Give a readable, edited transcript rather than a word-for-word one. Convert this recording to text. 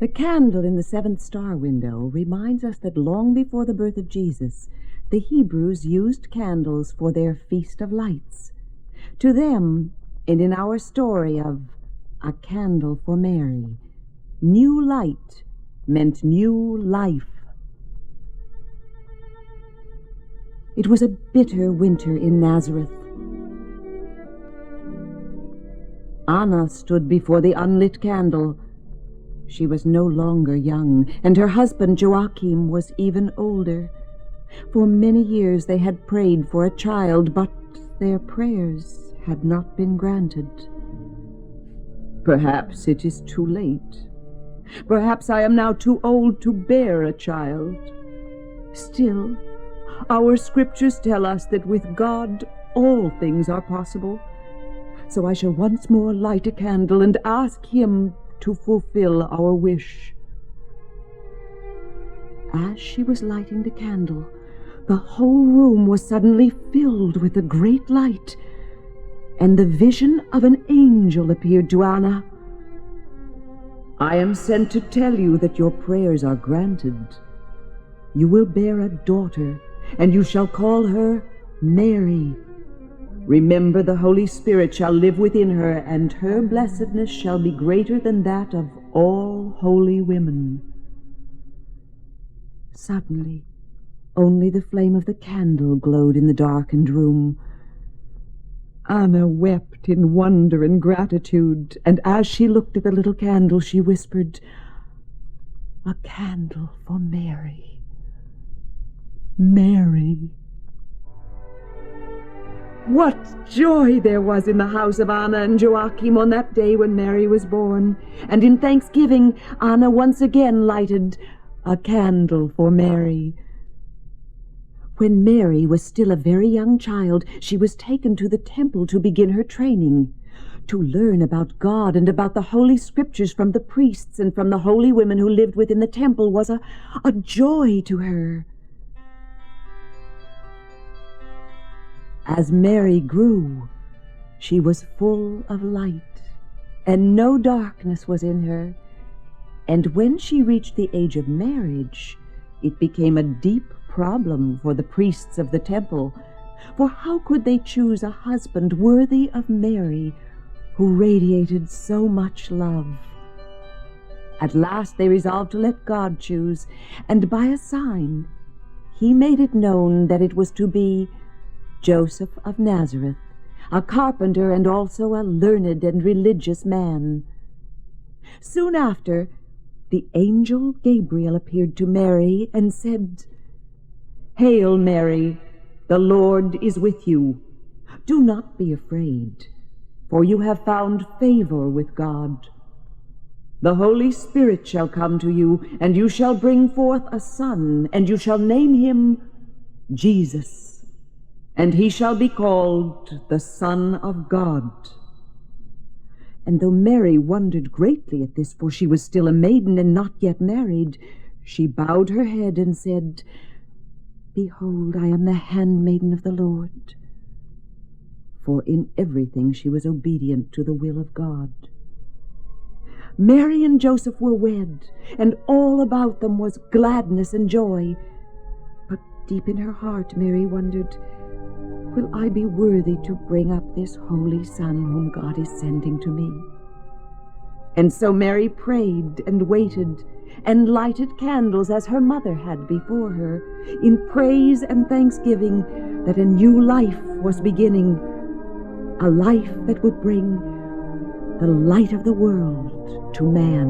The candle in the seventh star window reminds us that long before the birth of Jesus, the Hebrews used candles for their feast of lights. To them, and in our story of A Candle for Mary, new light meant new life. It was a bitter winter in Nazareth. Anna stood before the unlit candle. She was no longer young, and her husband Joachim was even older. For many years they had prayed for a child, but their prayers had not been granted. Perhaps it is too late. Perhaps I am now too old to bear a child. Still, our scriptures tell us that with God all things are possible. So I shall once more light a candle and ask Him to fulfill our wish. As she was lighting the candle, the whole room was suddenly filled with a great light, and the vision of an angel appeared to Anna. I am sent to tell you that your prayers are granted. You will bear a daughter, and you shall call her Mary. Remember, the Holy Spirit shall live within her, and her blessedness shall be greater than that of all holy women. Suddenly, only the flame of the candle glowed in the darkened room. Anna wept in wonder and gratitude, and as she looked at the little candle, she whispered, "A candle for Mary. Mary." What joy there was in the house of Anna and Joachim on that day when Mary was born, and in thanksgiving Anna once again lighted a candle for Mary. When Mary was still a very young child, she was taken to the temple to begin her training, to learn about God and about the Holy Scriptures from the priests and from the holy women who lived within the temple was a joy to her. As Mary grew, she was full of light, and no darkness was in her. And when she reached the age of marriage, it became a deep problem for the priests of the temple, for how could they choose a husband worthy of Mary, who radiated so much love? At last they resolved to let God choose, and by a sign He made it known that it was to be Joseph of Nazareth, a carpenter and also a learned and religious man. Soon after, the angel Gabriel appeared to Mary and said, "Hail, Mary, the Lord is with you. Do not be afraid, for you have found favor with God. The Holy Spirit shall come to you, and you shall bring forth a son, and you shall name him Jesus. And he shall be called the Son of God." And though Mary wondered greatly at this, for she was still a maiden and not yet married, she bowed her head and said, "Behold, I am the handmaiden of the Lord." For in everything she was obedient to the will of God. Mary and Joseph were wed, and all about them was gladness and joy. But deep in her heart, Mary wondered, will I be worthy to bring up this holy Son whom God is sending to me? And so Mary prayed and waited and lighted candles as her mother had before her, in praise and thanksgiving that a new life was beginning, a life that would bring the light of the world to man.